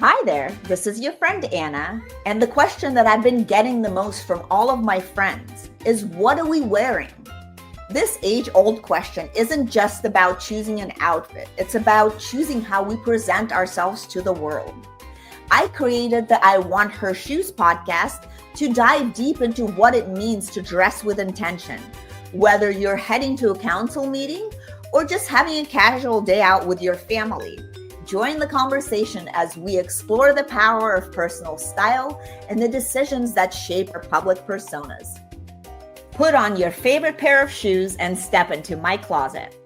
Hi there, this is your friend Anna, and the question that I've been getting the most from all of my friends is, what are we wearing? This age-old question isn't just about choosing an outfit, it's about choosing how we present ourselves to the world. I created the I Want Her Shoes podcast to dive deep into what it means to dress with intention, whether you're heading to a council meeting or just having a casual day out with your family. Join the conversation as we explore the power of personal style and the decisions that shape our public personas. Put on your favorite pair of shoes and step into my closet.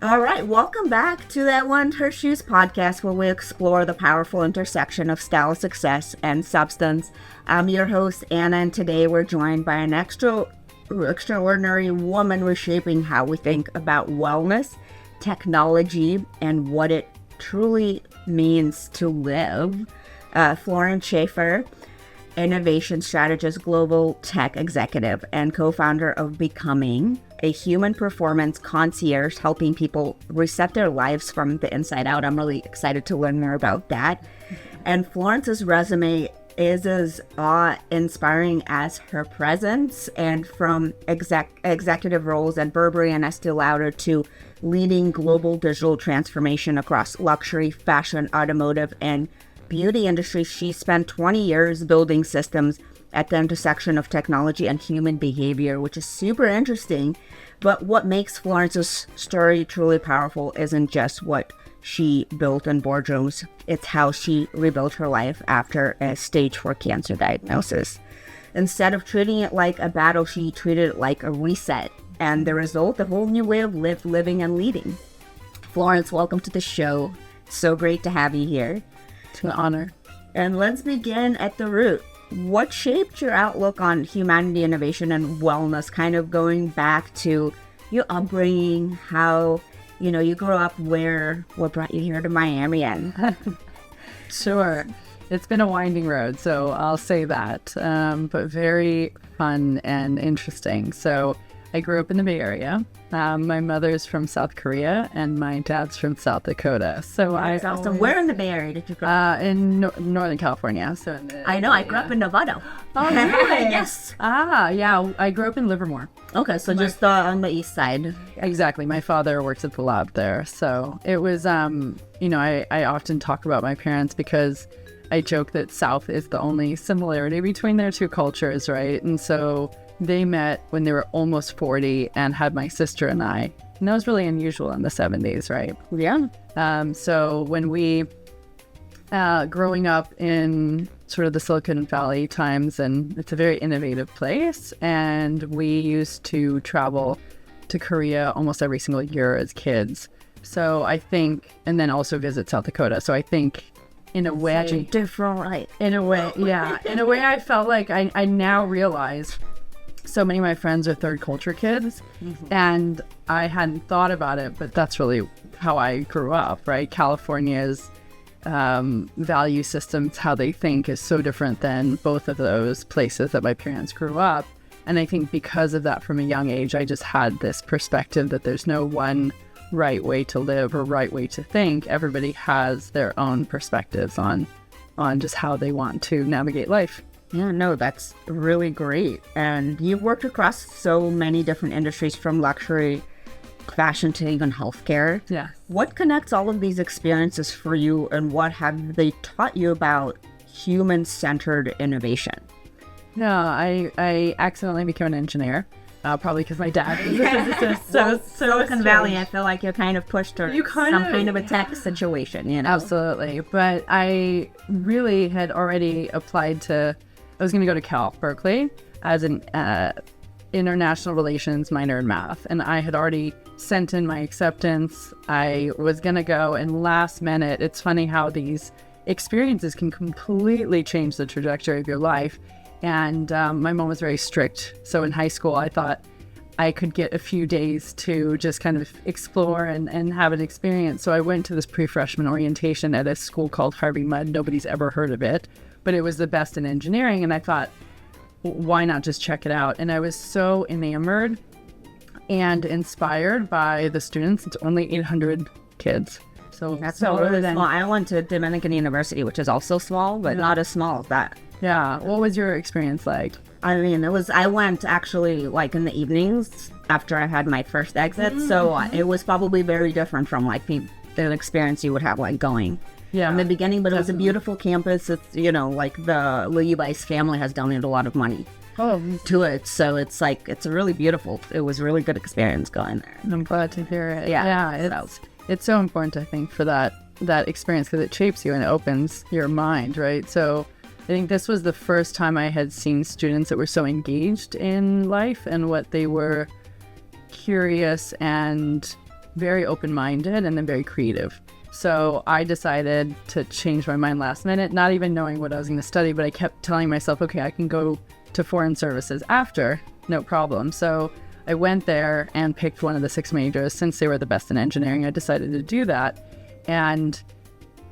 All right, welcome back to that Want Her Shoes podcast, where we explore the powerful intersection of style, success, and substance. I'm your host, Anna, and today we're joined by an extraordinary woman reshaping how we think about wellness, technology, and what it truly means to live. Florence Shaffer, innovation strategist, global tech executive, and co-founder of Becoming, a human performance concierge, helping people reset their lives from the inside out. I'm really excited to learn more about that. And Florence's resume is as awe-inspiring as her presence, and from executive roles at Burberry and Estée Lauder to leading global digital transformation across luxury, fashion, automotive, and beauty industries. She spent 20 years building systems at the intersection of technology and human behavior, which is super interesting. But what makes Florence's story truly powerful isn't just what she built in boardrooms, it's how she rebuilt her life after a stage 4 cancer diagnosis. Instead of treating it like a battle, she treated it like a reset, and the result, a whole new way of living and leading. Florence, welcome to the show. So great to have you here. It's an honor. And let's begin at the root. What shaped your outlook on humanity, innovation, and wellness, kind of going back to your upbringing, how, you grew up, what brought you here to Miami? And Sure. It's been a winding road, so I'll say that, but very fun and interesting. So I grew up in the Bay Area. My mother's from South Korea and my dad's from South Dakota. So where in the Bay Area did you grow up? In Northern California. So I grew up in Nevada. Oh, nice. Yes. Yeah. I grew up in Livermore. Okay, so just on the east side. Exactly. My father works at the lab there. So it was, I often talk about my parents because I joke that South is the only similarity between their two cultures, right? And so they met when they were almost 40 and had my sister and I. And that was really unusual in the 70s, right? Yeah. So when we, growing up in sort of the Silicon Valley times, and it's a very innovative place, and we used to travel to Korea almost every single year as kids. So I think, and then also visit South Dakota. So I think in a way, such a different, right? In a way, yeah. In a way, I felt like I now realize so many of my friends are third culture kids, and I hadn't thought about it, but that's really how I grew up, right? California's value systems, how they think, is so different than both of those places that my parents grew up. And I think because of that, from a young age, I just had this perspective that there's no one right way to live or right way to think. Everybody has their own perspectives on just how they want to navigate life. Yeah, no, that's really great. And you've worked across so many different industries, from luxury, fashion, to even healthcare. Yeah. What connects all of these experiences for you, and what have they taught you about human-centered innovation? No, I accidentally became an engineer, probably because my dad is a physicist. So Silicon Valley, I feel like you're kind of pushed towards some kind of a tech situation, Absolutely. But I really had already applied to, I was going to go to Berkeley as an international relations minor in math. And I had already sent in my acceptance. I was going to go, and last minute, it's funny how these experiences can completely change the trajectory of your life. And my mom was very strict. So in high school, I thought I could get a few days to just kind of explore and have an experience. So I went to this pre-freshman orientation at a school called Harvey Mudd. Nobody's ever heard of it, but it was the best in engineering. And I thought, why not just check it out? And I was so enamored and inspired by the students. It's only 800 kids. So that's so really small. I went to Dominican University, which is also small, but not as small as that. Yeah. What was your experience like? I mean, I went actually like in the evenings after I had my first exit. So it was probably very different from like the experience you would have like going in the beginning. But it was a beautiful campus. It's, like the Levi's family has donated a lot of money to it. So it's like, it's a really beautiful, it was a really good experience going there. I'm glad to hear it. Yeah. It's so important, I think, for that experience because it shapes you and it opens your mind, right? So I think this was the first time I had seen students that were so engaged in life and what they were curious and very open-minded and then very creative. So I decided to change my mind last minute, not even knowing what I was going to study, but I kept telling myself, okay, I can go to foreign services after, no problem. So I went there and picked one of the 6 majors. Since they were the best in engineering, I decided to do that. And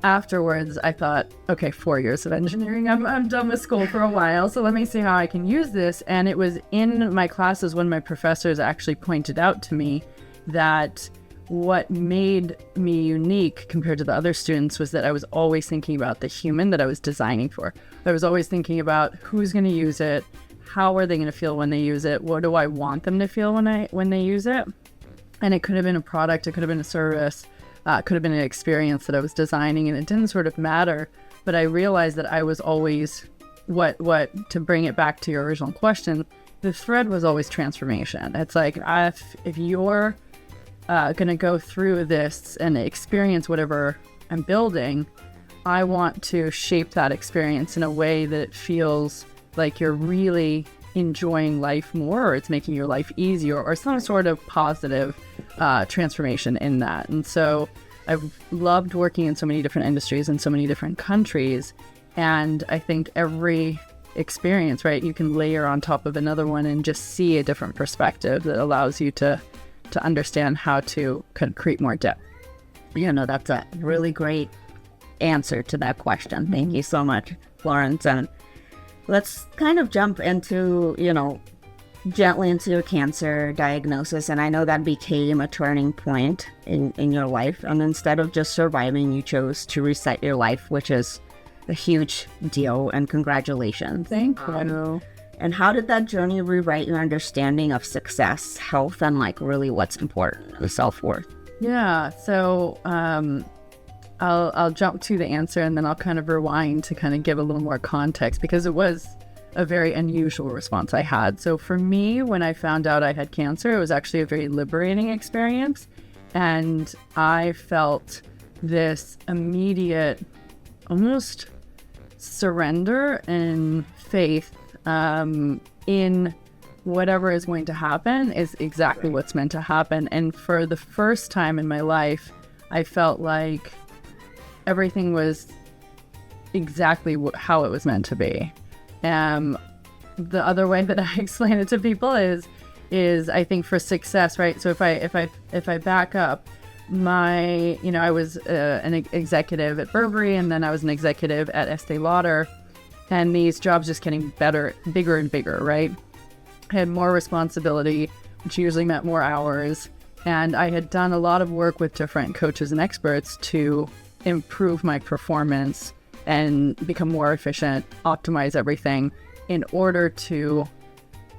afterwards, I thought, okay, 4 years of engineering. I'm done with school for a while, so let me see how I can use this. And it was in my classes when my professors actually pointed out to me that what made me unique compared to the other students was that I was always thinking about the human that I was designing for. I was always thinking about who's going to use it, how are they going to feel when they use it, what do I want them to feel when they use it. And it could have been a product, it could have been a service, it could have been an experience that I was designing, and it didn't sort of matter. But I realized that I was always, what to bring it back to your original question, the thread was always transformation. It's like, if you're going to go through this and experience whatever I'm building, I want to shape that experience in a way that it feels like you're really enjoying life more, or it's making your life easier, or some sort of positive transformation in that. And so I've loved working in so many different industries and so many different countries. And I think every experience, right, you can layer on top of another one and just see a different perspective that allows you to understand how to create more depth. That's a really great answer to that question. Thank you so much, Florence. And let's kind of jump into, gently into your cancer diagnosis. And I know that became a turning point in your life. And instead of just surviving, you chose to reset your life, which is a huge deal. And congratulations. Thank you. And how did that journey rewrite your understanding of success, health, and like really what's important, the self-worth? Yeah. So I'll jump to the answer and then I'll kind of rewind to kind of give a little more context, because it was a very unusual response I had. So for me, when I found out I had cancer, it was actually a very liberating experience. And I felt this immediate, almost surrender and faith in whatever is going to happen is exactly what's meant to happen. And for the first time in my life, I felt like everything was exactly how it was meant to be. The other way that I explain it to people is I think for success, right? So if I back up, I was an executive at Burberry, and then I was an executive at Estée Lauder, and these jobs just getting bigger and bigger, right? I had more responsibility, which usually meant more hours, and I had done a lot of work with different coaches and experts to improve my performance and become more efficient, optimize everything in order to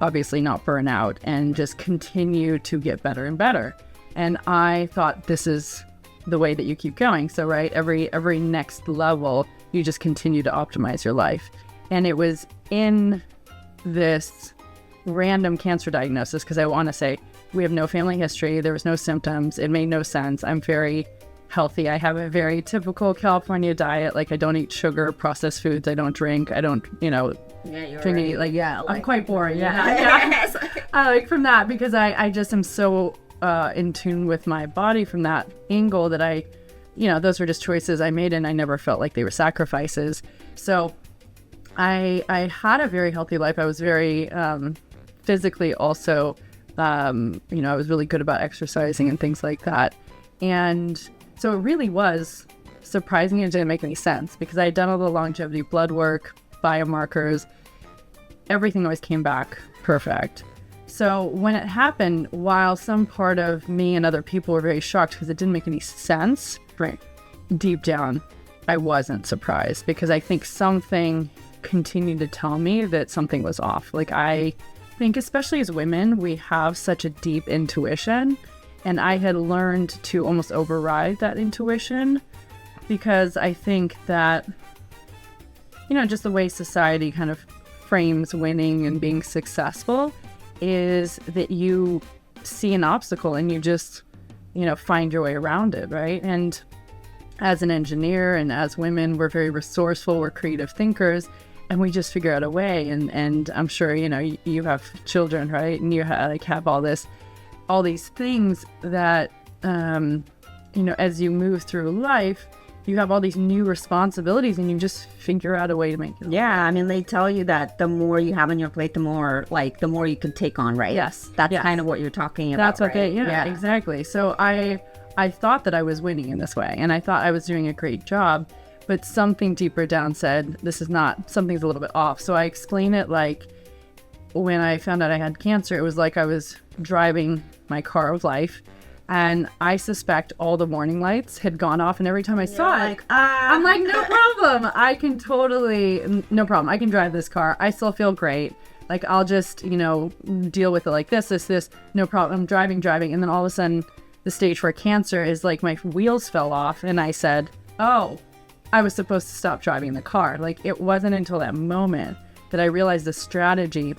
obviously not burn out and just continue to get better and better. And I thought this is the way that you keep going. So, right, every next level, you just continue to optimize your life. And it was in this random cancer diagnosis, because I want to say we have no family history. There was no symptoms. It made no sense. I'm very healthy. I have a very typical California diet. Like, I don't eat sugar, processed foods. I don't drink. I don't, drink. Right. I'm quite boring. Yeah. Like from that, because I just am so in tune with my body from that angle that I, those were just choices I made, and I never felt like they were sacrifices. So I had a very healthy life. I was very physically also, I was really good about exercising and things like that. And so it really was surprising. It didn't make any sense because I had done all the longevity blood work, biomarkers, everything always came back perfect. So when it happened, while some part of me and other people were very shocked because it didn't make any sense, Right. deep down, I wasn't surprised because I think something continued to tell me that something was off. Like, I think, especially as women, we have such a deep intuition, and I had learned to almost override that intuition because I think that, just the way society kind of frames winning and being successful is that you see an obstacle and you just, find your way around it, right? And as an engineer and as women, we're very resourceful, we're creative thinkers, and we just figure out a way. And I'm sure, you have children, right? And you have all these things that, as you move through life, you have all these new responsibilities and you just figure out a way to make it. Yeah, I mean, they tell you that the more you have on your plate, the more you can take on, right? Yes. That's kind of what you're talking about. That's what right? yeah, exactly. So I thought that I was winning in this way, and I thought I was doing a great job, but something deeper down said, something's a little bit off. So I explain it like, when I found out I had cancer, it was like I was driving my car of life, and I suspect all the warning lights had gone off, and every time I saw it, I'm like, no problem. No problem. I can drive this car. I still feel great. Like, I'll just, deal with it like this, no problem. I'm driving. And then all of a sudden, the stage for cancer is like my wheels fell off, and I said, oh, I was supposed to stop driving the car. Like, it wasn't until that moment that I realized the strategy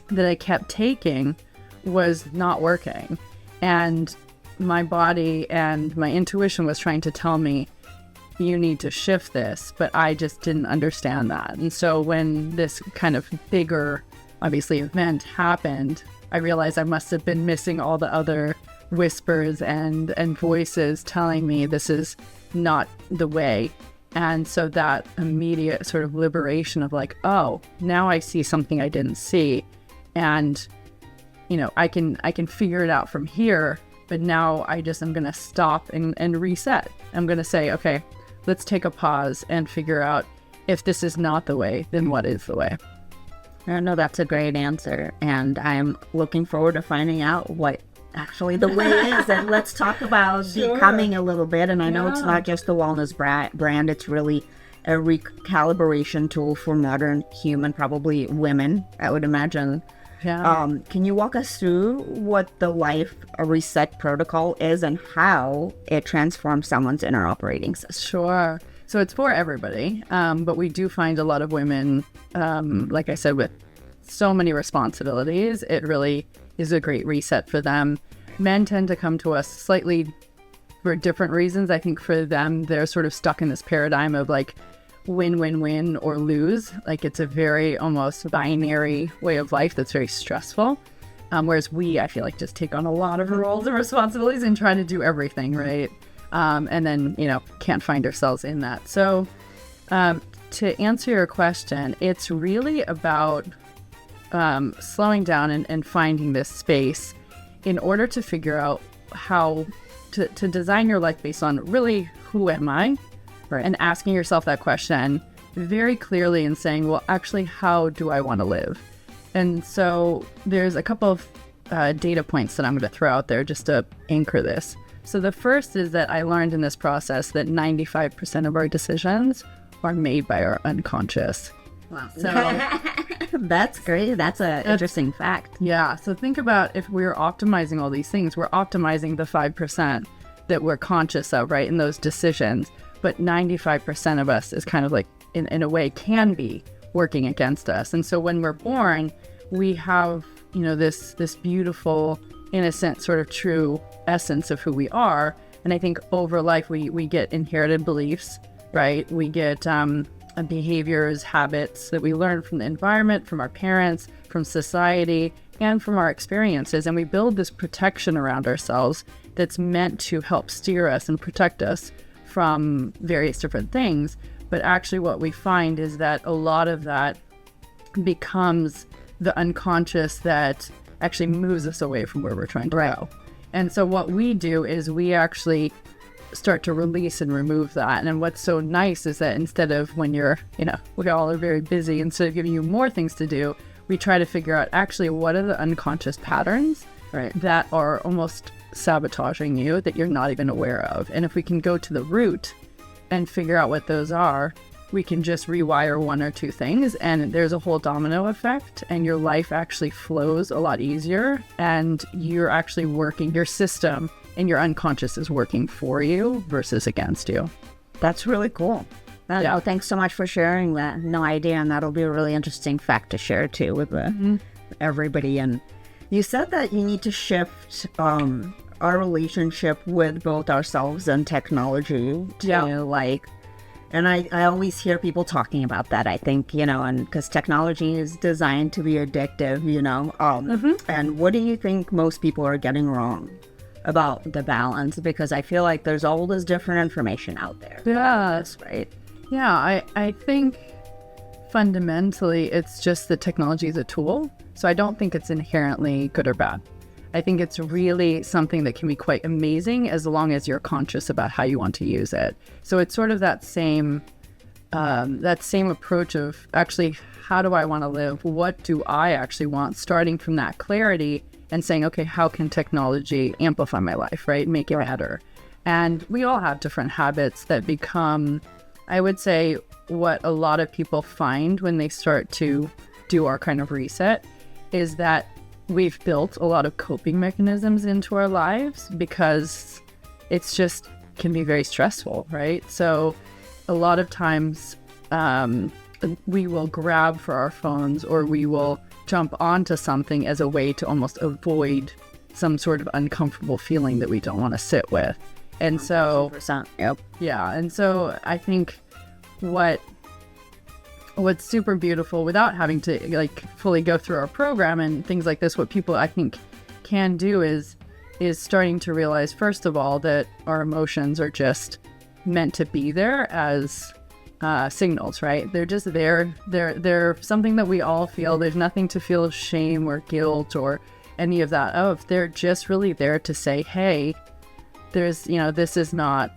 that I kept taking was not working. And my body and my intuition was trying to tell me, you need to shift this, but I just didn't understand that. And so when this kind of bigger, obviously, event happened, I realized I must have been missing all the other whispers and voices telling me this is not the way. And so that immediate sort of liberation of like, oh, now I see something I didn't see. And, I can figure it out from here. But now I'm going to stop and reset. I'm going to say, okay, let's take a pause and figure out if this is not the way, then what is the way? No, that's a great answer. And I'm looking forward to finding out what actually the way is. And let's talk about becoming a little bit. And I know it's not just the wellness brand. It's really a recalibration tool for modern human, probably women, I would imagine. Yeah. Can you walk us through what the Life Reset protocol is and how it transforms someone's inner operating system? Sure. So it's for everybody, but we do find a lot of women, like I said, with so many responsibilities, it really is a great reset for them. Men tend to come to us slightly for different reasons. I think for them, they're sort of stuck in this paradigm of like, win or lose. Like, it's a very almost binary way of life that's very stressful. Whereas I feel like, just take on a lot of roles and responsibilities and try to do everything, right? And then, can't find ourselves in that. So to answer your question, it's really about slowing down and finding this space in order to figure out how to design your life based on really, who am I? Right. And asking yourself that question very clearly and saying, well, actually, how do I want to live? And so there's a couple of data points that I'm going to throw out there just to anchor this. So the first is that I learned in this process that 95% of our decisions are made by our unconscious. Wow. So that's great. That's an interesting fact. Yeah. So think about, if we're optimizing all these things, we're optimizing the 5% that we're conscious of, right, in those decisions. But 95% of us is kind of like, in a way, can be working against us. And so when we're born, we have, this beautiful, innocent, sort of true essence of who we are. And I think over life, we get inherited beliefs, right? We get behaviors, habits that we learn from the environment, from our parents, from society, and from our experiences. And we build this protection around ourselves that's meant to help steer us and protect us from various different things. But actually what we find is that a lot of that becomes the unconscious that actually moves us away from where we're trying to go. And so what we do is we actually start to release and remove that. And what's so nice is that instead of, when you're, we all are very busy, instead of giving you more things to do, we try to figure out actually what are the unconscious patterns that are almost sabotaging you that you're not even aware of. And if we can go to the root and figure out what those are, we can just rewire one or two things, and there's a whole domino effect, and your life actually flows a lot easier, and you're actually working, your system and your unconscious is working for you versus against you. That's really cool. Oh, thanks so much for sharing that. No idea, and that'll be a really interesting fact to share too with everybody. And you said that you need to shift our relationship with both ourselves and technology to and I always hear people talking about that, I think, and because technology is designed to be addictive, and what do you think most people are getting wrong about the balance? Because I feel like there's all this different information out there. Yeah. That's right. Yeah, I think fundamentally it's just that technology is a tool. So I don't think it's inherently good or bad. I think it's really something that can be quite amazing as long as you're conscious about how you want to use it. So it's sort of that same approach of actually, how do I want to live? What do I actually want? Starting from that clarity and saying, okay, how can technology amplify my life, right? Make it better. And we all have different habits that become, I would say, what a lot of people find when they start to do our kind of reset is that we've built a lot of coping mechanisms into our lives because it's just can be very stressful, right? So a lot of times we will grab for our phones or we will jump onto something as a way to almost avoid some sort of uncomfortable feeling that we don't want to sit with. And so, 100%. Yep. Yeah. And so I think what's super beautiful without having to fully go through our program and things like this, what people I think can do is starting to realize, first of all, that our emotions are just meant to be there as signals, right? They're just there. They're something that we all feel. There's nothing to feel shame or guilt or any of that. Oh, if they're just really there to say, hey, there's, this is not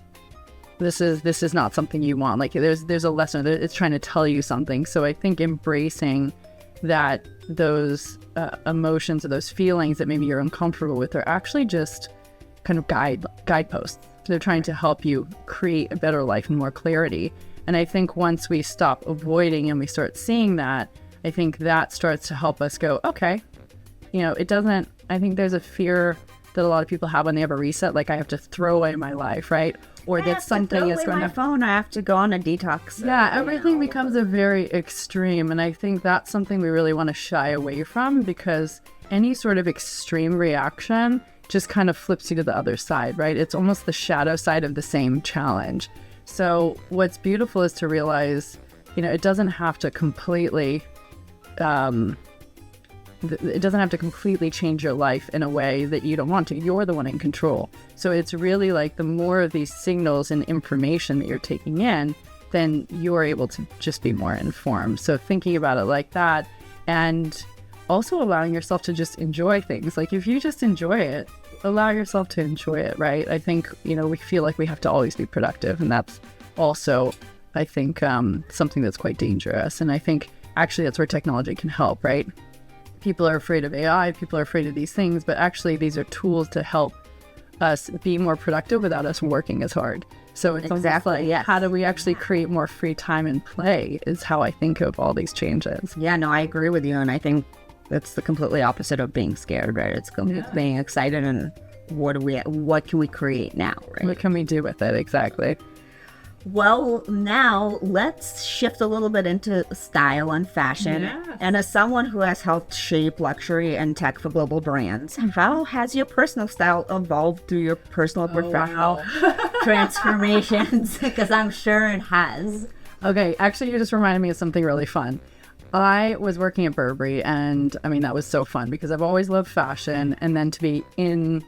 something you want. Like there's a lesson that it's trying to tell you something. So I think embracing that those emotions or those feelings that maybe you're uncomfortable with are actually just kind of guideposts. They're trying to help you create a better life and more clarity. And I think once we stop avoiding and we start seeing that, I think that starts to help us go, okay, I think there's a fear that a lot of people have when they have a reset, like I have to throw away my life, right? Or that something is going to phone. I have to go on a detox. Yeah, everything becomes a very extreme, and I think that's something we really want to shy away from because any sort of extreme reaction just kind of flips you to the other side, right? It's almost the shadow side of the same challenge. So what's beautiful is to realize, it doesn't have to completely change your life in a way that you don't want to. You're the one in control. So it's really like the more of these signals and information that you're taking in, then you're able to just be more informed. So thinking about it like that, and also allowing yourself to just enjoy things. Like if you just enjoy it, allow yourself to enjoy it, right? I think, we feel like we have to always be productive, and that's also, I think, something that's quite dangerous. And I think actually that's where technology can help, right? People are afraid of AI, people are afraid of these things, but actually these are tools to help us be more productive without us working as hard. So it's exactly, yes. How do we actually create more free time and play is how I think of all these changes. Yeah, no, I agree with you. And I think that's the completely opposite of being scared, right? It's being excited and what can we create now, right? What can we do with it? Exactly. Well, now let's shift a little bit into style and fashion. Yes. And as someone who has helped shape luxury and tech for global brands, how has your personal style evolved through your personal professional transformations? Because I'm sure it has. Okay, actually, you just reminded me of something really fun. I was working at Burberry, and that was so fun because I've always loved fashion, and then to be in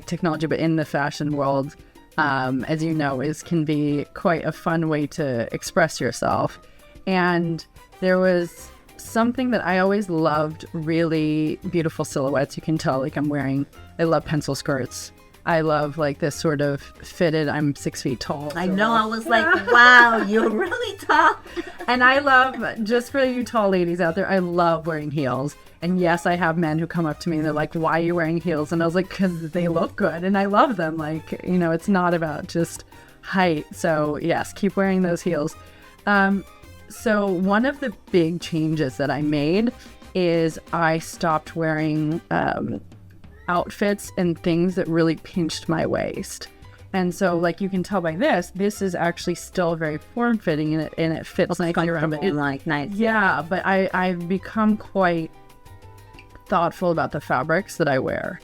technology, but in the fashion world, as you know, can be quite a fun way to express yourself. And there was something that I always loved, really beautiful silhouettes. You can tell, I love pencil skirts. I love like this sort of fitted, I'm 6 feet tall. I know, I was like, wow, you're really tall. And I love, just for you tall ladies out there, I love wearing heels. And yes, I have men who come up to me and they're like, why are you wearing heels? And I was like, because they look good and I love them. Like, it's not about just height. So yes, keep wearing those heels. So one of the big changes that I made is I stopped wearing outfits and things that really pinched my waist. And so, like, you can tell by this is actually still very form-fitting, and it fits nicely around it. Nice. Yeah, but I've become quite thoughtful about the fabrics that I wear.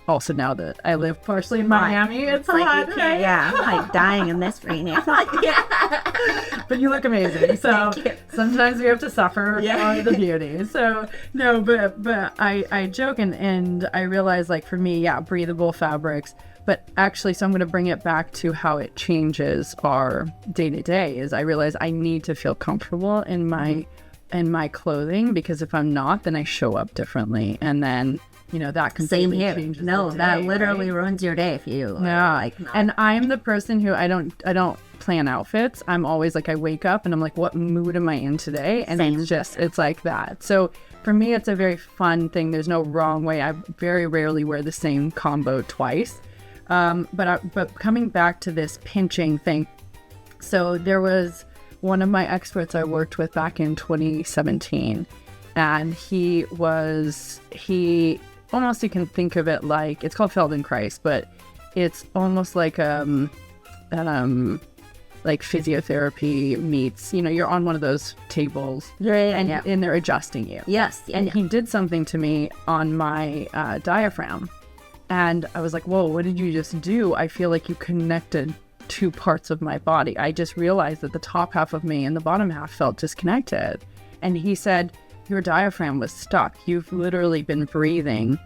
Also, now that I live partially in Miami, it's like hot. Yeah, I'm like dying in this rain. But you look amazing. So sometimes we have to suffer for the beauty. So no, but I joke and I realize, like, for me, breathable fabrics. But actually, so I'm going to bring it back to how it changes our day to day. Is I realize I need to feel comfortable in my clothing, because if I'm not, then I show up differently, and then that completely changes. No, the that day, literally ruins your day if you. And I'm the person who I don't plan outfits. I'm always like, I wake up and I'm like, what mood am I in today? And it's like that. So for me, it's a very fun thing. There's no wrong way. I very rarely wear the same combo twice. But coming back to this pinching thing, so there was one of my experts I worked with back in 2017, and he almost, you can think of it like, it's called Feldenkrais, but it's almost like like physiotherapy meets, you're on one of those tables and they're adjusting you. Yes. And he did something to me on my diaphragm. And I was like, whoa, what did you just do? I feel like you connected two parts of my body. I just realized that the top half of me and the bottom half felt disconnected. And he said, your diaphragm was stuck. You've literally been breathing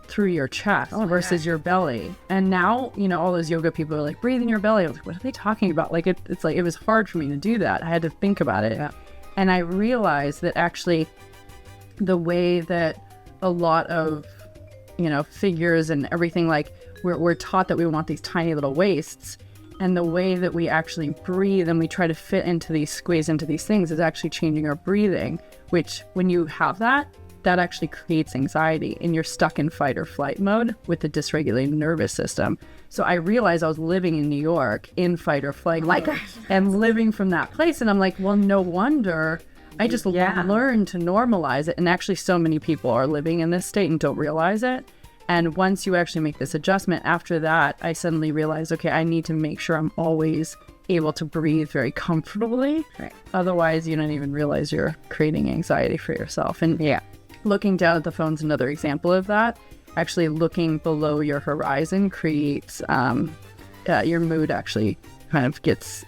through your chest versus your belly. And now, all those yoga people are like, breathe in your belly. I was like, what are they talking about? Like, it's like, it was hard for me to do that. I had to think about it. Yeah. And I realized that actually the way that a lot of, figures and everything, like we're taught that we want these tiny little waists, and the way that we actually breathe and we try to squeeze into these things is actually changing our breathing, which when you have that actually creates anxiety, and you're stuck in fight or flight mode with the dysregulated nervous system. So I realized I was living in New York in fight or flight mode, and living from that place. And I'm like, well, no wonder. I just learned to normalize it. And actually so many people are living in this state and don't realize it. And once you actually make this adjustment, after that, I suddenly realized, okay, I need to make sure I'm always able to breathe very comfortably. Right. Otherwise, you don't even realize you're creating anxiety for yourself. And looking down at the phone's another example of that. Actually, looking below your horizon creates your mood actually kind of gets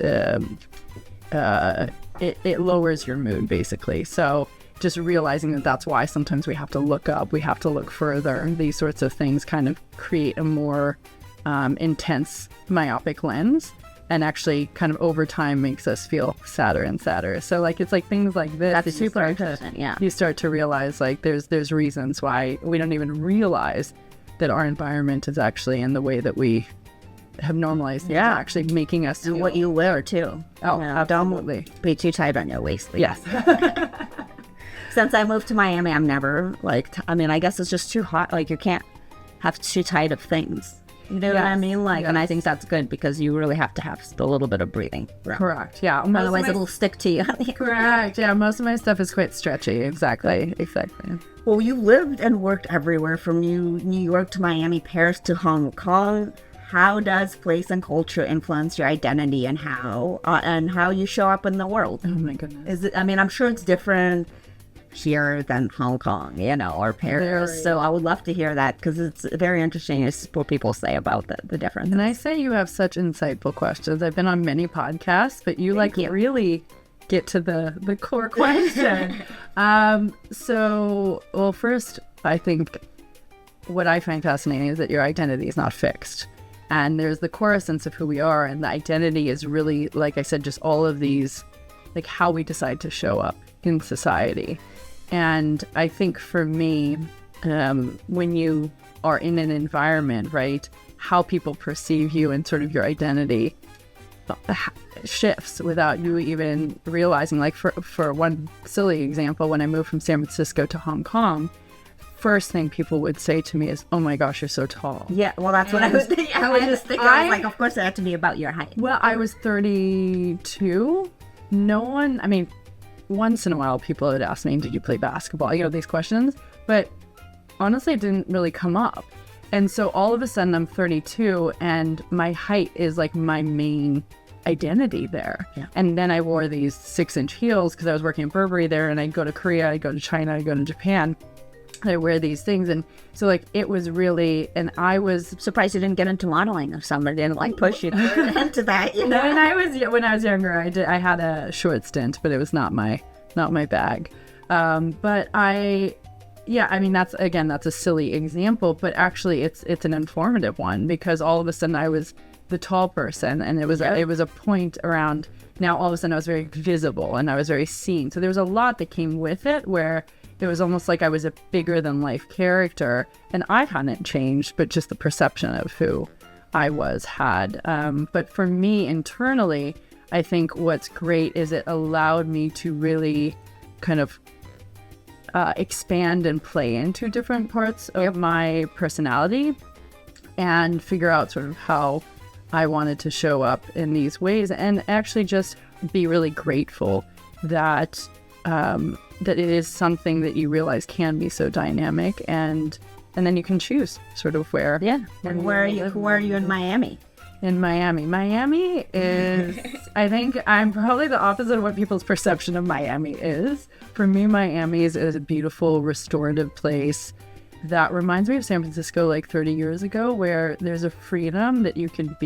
it lowers your mood, basically. So just realizing that that's why sometimes we have to look up, we have to look further. These sorts of things kind of create a more intense myopic lens, and actually kind of over time makes us feel sadder and sadder. So like, it's like things like this. That's super interesting. Yeah. You start to realize, like, there's reasons why we don't even realize that our environment is actually, in the way that we have normalized, actually making us and what you wear too. Oh, absolutely. Don't be too tight on your waist. Please. Yes. Since I moved to Miami, I'm never like, I guess it's just too hot. Like, you can't have too tight of things. You know what I mean? Like, and I think that's good, because you really have to have a little bit of breathing. Right? Correct. Yeah. Otherwise, it'll stick to you. Correct. Yeah. Most of my stuff is quite stretchy. Exactly. Well, you lived and worked everywhere, from New York to Miami, Paris to Hong Kong. How does place and culture influence your identity and how you show up in the world? Oh my goodness. Is it? I'm sure it's different here than Hong Kong, or Paris. So I would love to hear that, because it's very interesting what people say about the difference. And I say you have such insightful questions. I've been on many podcasts, but you really get to the core question. Well, first, I think what I find fascinating is that your identity is not fixed. And there's the core essence of who we are, and the identity is really, like I said, just all of these, like how we decide to show up in society. And I think for me, when you are in an environment, right, how people perceive you and sort of your identity shifts without you even realizing. Like for one silly example, when I moved from San Francisco to Hong Kong, first thing people would say to me is, "Oh my gosh, you're so tall." Yeah, well, that's what I was thinking. I was just thinking, I was like, of course it had to be about your height. Well, I was 32. No one, I mean, once in a while people would ask me, "Did you play basketball?" You know, these questions. But honestly, it didn't really come up. And so all of a sudden I'm 32 and my height is like my main identity there. Yeah. And then I wore these 6-inch heels because I was working at Burberry there, and I'd go to Korea, I'd go to China, I'd go to Japan. I wear these things, and so like it was really, and I was surprised you didn't get into modeling if somebody didn't like push you into that. You know? When I was younger, I had a short stint, but it was not my bag. But I mean, that's a silly example, but actually it's an informative one, because all of a sudden I was the tall person, and it was a point around, now all of a sudden I was very visible and I was very seen. So there was a lot that came with it, where it was almost like I was a bigger than life character, and I hadn't changed, but just the perception of who I had. But for me internally, I think what's great is it allowed me to really kind of expand and play into different parts of my personality and figure out sort of how I wanted to show up in these ways, and actually just be really grateful that that it is something that you realize can be so dynamic, and then you can choose sort of where. Yeah. And where are you in Miami? In Miami is, I think I'm probably the opposite of what people's perception of Miami is. For me, Miami is a beautiful, restorative place that reminds me of San Francisco like 30 years ago, where there's a freedom that you can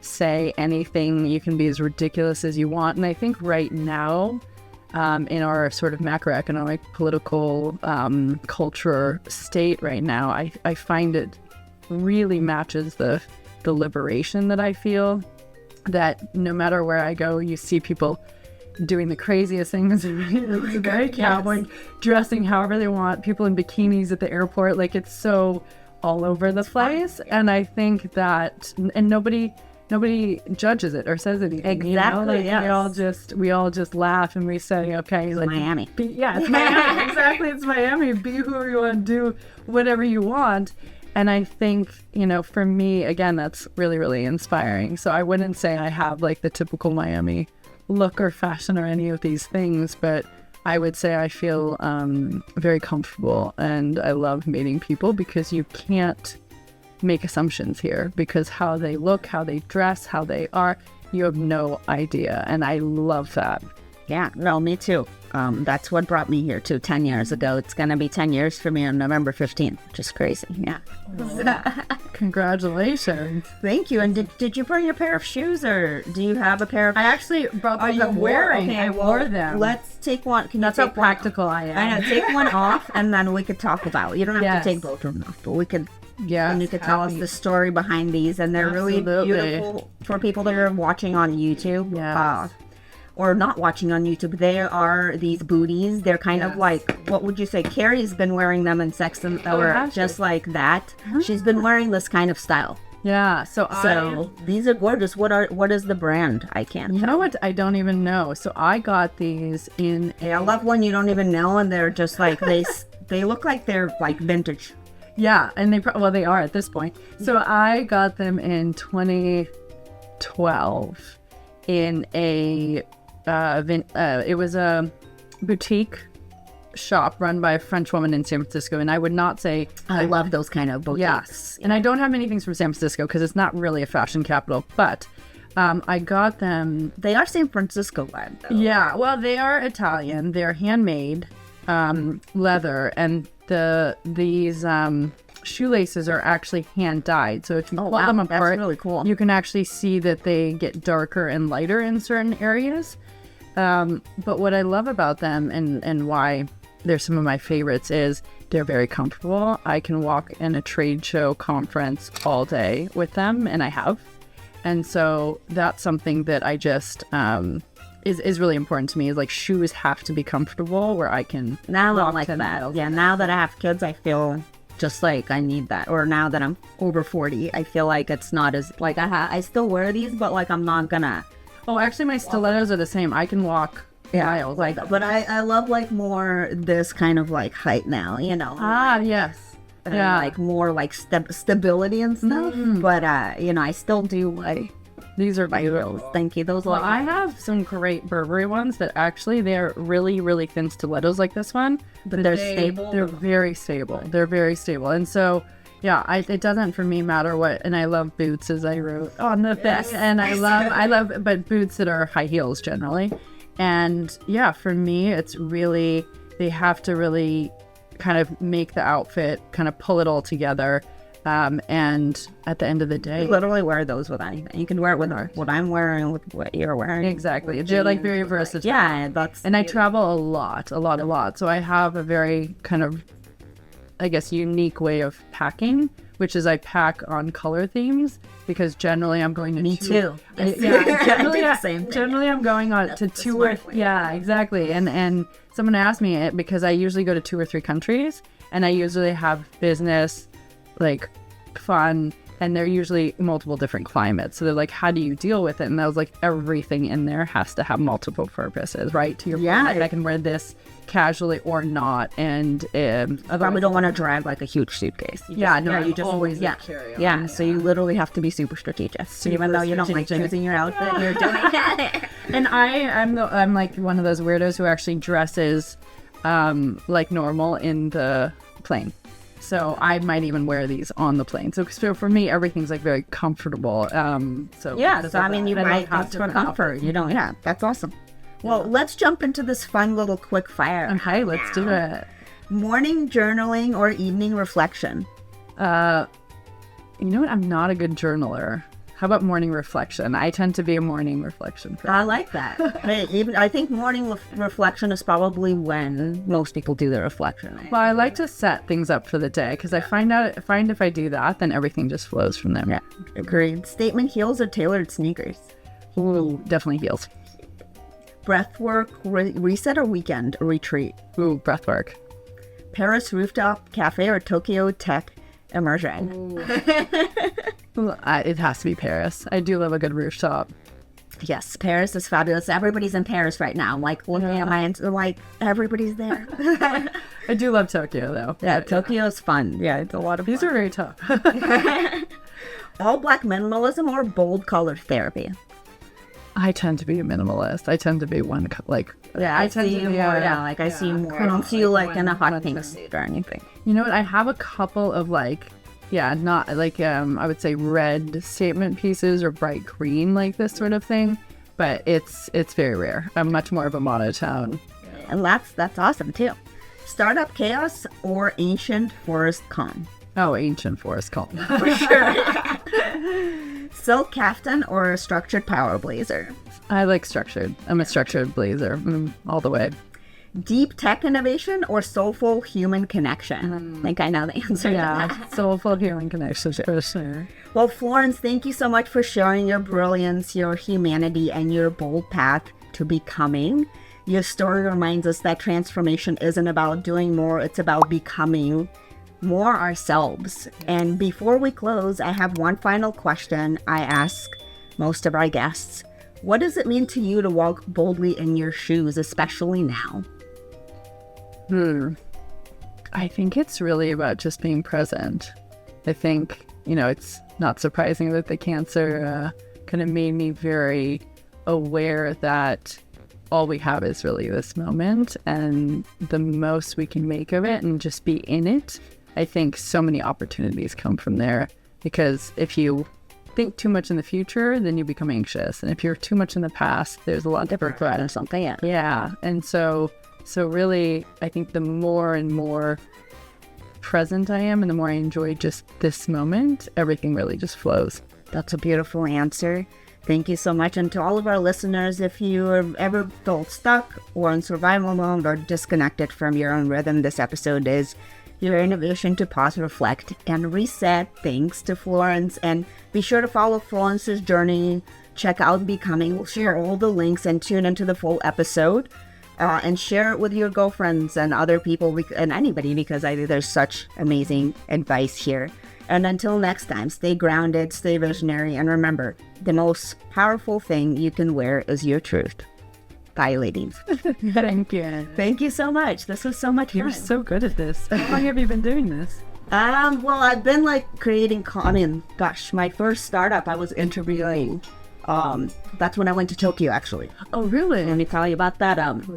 say anything, you can be as ridiculous as you want. And I think right now, in our sort of macroeconomic, political, culture state right now, I find it really matches the liberation that I feel, that no matter where I go, you see people doing the craziest things, very cowboy, dressing however they want, people in bikinis at the airport, like it's so all over the place. And I think that, and nobody judges it or says anything. Exactly. You know? Like, yes. we all just laugh and we say, okay, like Miami. It's Miami. Exactly, it's Miami. Be who you want, do whatever you want. And I think, for me, again, that's really, really inspiring. So I wouldn't say I have like the typical Miami look or fashion or any of these things, but I would say I feel very comfortable, and I love meeting people, because you can't make assumptions here, because how they look, how they dress, how they are, you have no idea. And I love that. Yeah, no, me too. That's what brought me here too 10 years ago. It's going to be 10 years for me on November 15th, which is crazy. Yeah. Congratulations. Thank you. And did you bring a pair of shoes, or do you have a pair of... I actually brought them. I'm wearing. Okay, I wore them. Let's take one. That's how practical I am. I know. Take one off, and then we could talk about it. You don't have to take both of them off, but we could... Yeah, and you could tell us the story behind these, and they're really beautiful for people that are watching on YouTube. Yeah. Or not watching on YouTube. They are these booties. They're kind of like, what would you say? Carrie's been wearing them in Sex and just like that. She's been wearing this kind of style. Yeah. So these are gorgeous. What is the brand? I can't. You know what? I don't even know. So I got these in. I love when you don't even know, and they're just like they look like they're like vintage. Yeah, and they are at this point. So I got them in 2012 in a it was a boutique shop run by a French woman in San Francisco, and I would not say I love those kind of boutiques. Yes, and I don't have many things from San Francisco because it's not really a fashion capital, but I got them. They are San Francisco vibe, though. Yeah, well, they are Italian. They're handmade leather, and these shoelaces are actually hand dyed. So if you pull them apart, that's really cool. You can actually see that they get darker and lighter in certain areas. But what I love about them and why they're some of my favorites is they're very comfortable. I can walk in a trade show conference all day with them, and I have. And so that's something that I just is really important to me, is like shoes have to be comfortable where I can now walk like that. Yeah, now that I have kids, I feel just like I need that. Or now that I'm over 40, I feel like it's not as like I still wear these, but like I'm not gonna. Oh, actually, my stilettos are the same. I can walk miles. Like, but I love like more this kind of like height now, you know. Yes. And like more like stability and stuff. But you know, I still do like. These are my beautiful. Thank you. Those Well, I have some great Burberry ones that actually they're really, really thin stilettos like this one. But they're stable. They're very stable. They're very stable. And so, yeah, it doesn't for me matter what. And I love boots, as I wrote on the thing. And I love, but boots that are high heels generally. And yeah, for me, it's really, they have to really kind of make the outfit, kind of pull it all together. And at the end of the day, you literally wear those with anything. You can wear it with what I'm wearing, with what you're wearing. Exactly. They're like very versatile. Yeah, and I travel a lot. So I have a very kind of, I guess, unique way of packing, which is I pack on color themes because generally I'm going to Me too. Generally I'm going on to two or exactly. And someone asked me it because I usually go to 2 or 3 countries, and I usually have business, like fun, and they're usually multiple different climates. So they're like, how do you deal with it? And I was like, everything in there has to have multiple purposes, right? To your point, I can wear this casually or not. And probably don't want to drag like a huge suitcase. You just always carry on. So you literally have to be super strategic. Even though you don't like choosing your outfit, you're doing it. And I'm like one of those weirdos who actually dresses like normal in the plane. So I might even wear these on the plane. So for me, everything's like very comfortable. So I mean, you might have for comfort. You don't. Yeah, that's awesome. Well, let's jump into this fun little quick fire. Okay, let's do it. Morning journaling or evening reflection? You know what? I'm not a good journaler. How about morning reflection? I tend to be a morning reflection person. I like that. I think morning reflection is probably when most people do their reflection. Well, I like to set things up for the day because I find if I do that, then everything just flows from there. Yeah, agreed. Statement heels or tailored sneakers? Ooh, definitely heels. Breathwork reset or weekend retreat? Ooh, breathwork. Paris rooftop cafe or Tokyo tech immersion? It has to be Paris. I do love a good rooftop. Yes, Paris is fabulous. Everybody's in Paris right now. Like looking at my like everybody's there. I do love Tokyo though. Yeah, Tokyo is fun. Yeah, it's a lot of These are very tough. All black minimalism or bold color therapy? I tend to be a minimalist. I tend to be one like. Yeah, I tend to be more. I see more. I don't see you like in a hot pink suit or anything. You know what? I have a couple of like. Yeah, not like I would say red statement pieces or bright green, like this sort of thing. But it's very rare. I'm much more of a monotone. And that's awesome too. Startup chaos or ancient forest calm? Oh, ancient forest calm. For sure. Silk kaftan or structured power blazer? I like structured. I'm a structured blazer all the way. Deep tech innovation or soulful human connection? I think I know the answer to that. Soulful human connection, for sure. Well, Florence, thank you so much for sharing your brilliance, your humanity, and your bold path to becoming. Your story reminds us that transformation isn't about doing more, it's about becoming more ourselves. And before we close, I have one final question I ask most of our guests. What does it mean to you to walk boldly in your shoes, especially now? I think it's really about just being present. I think, it's not surprising that the cancer kind of made me very aware that all we have is really this moment, and the most we can make of it and just be in it. I think so many opportunities come from there, because if you think too much in the future, then you become anxious. And if you're too much in the past, there's a lot of regret or something. Yeah. And so really, I think the more and more present I am and the more I enjoy just this moment, everything really just flows. That's a beautiful answer. Thank you so much. And to all of our listeners, if you ever felt stuck or in survival mode or disconnected from your own rhythm, this episode is your invitation to pause, reflect, and reset. Thanks to Florence. And be sure to follow Florence's journey. Check out Becoming. We'll share all the links and tune into the full episode. and share it with your girlfriends and other people and anybody, because I think there's such amazing advice here. And until next time, stay grounded, stay visionary, and remember, the most powerful thing you can wear is your truth. Bye, ladies. Thank you. Thank you so much. This was so much fun. You're so good at this. How long have you been doing this? Well, I've been creating my first startup I was interviewing. That's when I went to Tokyo, actually. Oh, really? Let me tell you about that.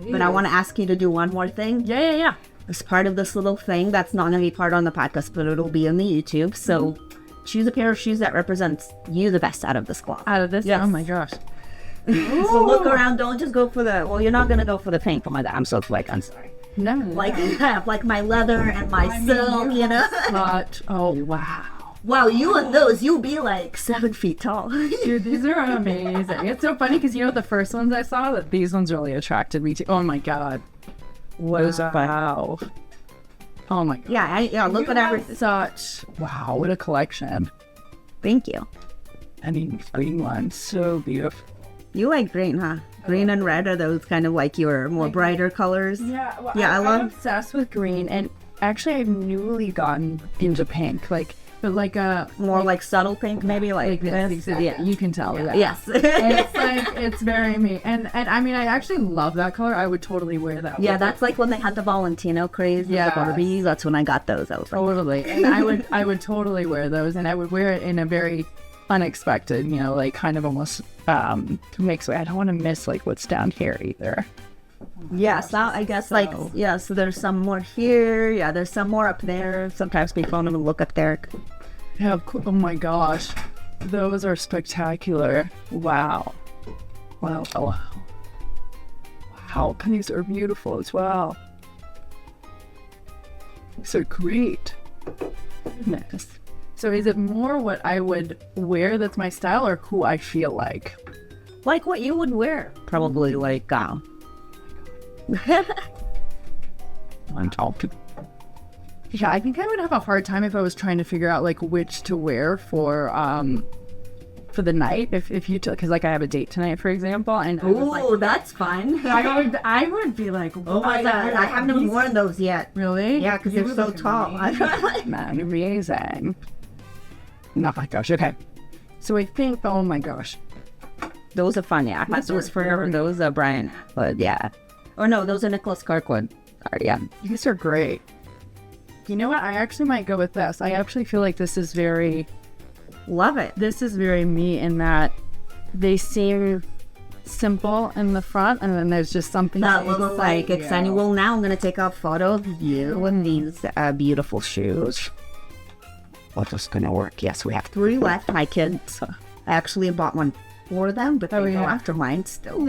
But I want to ask you to do one more thing. Yeah. As part of this little thing that's not going to be part on the podcast, but it'll be on the YouTube. So choose a pair of shoes that represents you the best out of this cloth. Out of this? Yes. Oh my gosh. So look around. Don't just go for you're not going to go for the pink. Oh my God, I'm so I'm sorry. No. Like my leather and my silk, you know? Oh, wow. Wow, you and those, you'll be 7 feet tall. Dude, these are amazing. It's so funny because the first ones I saw, that these ones really attracted me too. Oh my God. Wow. Oh my God. Yeah, look at everything. Wow, what a collection. Thank you. I mean, green one, so beautiful. You like green, huh? Green and red are those kind of your more brighter colors. Yeah, well, I'm I'm obsessed with green, and actually I've newly gotten into pink, but more subtle pink, maybe this. Yeah, you can tell. Yeah. Yes. It's very me, and I mean I actually love that color. I would totally wear that. Yeah, that's when they had the Valentino craze. Yeah, the Barbies. That's when I got those. I was totally, and I would totally wear those, and I would wear it in a very unexpected, kind of almost makes way. I don't want to miss what's down here either. Yes, I guess so there's some more here. Yeah, there's some more up there. Sometimes people don't even look up there. Yeah, oh my gosh, those are spectacular. Wow. These are beautiful as well. These are great. Goodness. So is it more what I would wear that's my style, or who I feel like? Like what you would wear. Probably I'm talking. Yeah, I think I would have a hard time if I was trying to figure out which to wear for the night. If you took, because I have a date tonight, for example, and that's fun. I would be like, oh my God, I haven't worn those yet. Really? Yeah, because they're so tall. Man, amazing. Oh my gosh. Okay. So I think, oh my gosh, those are fun. Yeah, those for those are Brian, but yeah. Or no, those are Nicholas Kirkwood. Sorry, yeah. These are great. You know what? I actually might go with this. I actually feel like this is very... Love it. This is very me in that they seem simple in the front, and then there's just something that looks exciting. Well, now I'm going to take a photo of you in these beautiful shoes. What's this going to work? Yes, we have 3 left. My kids. I actually bought one for them, but they go after mine still.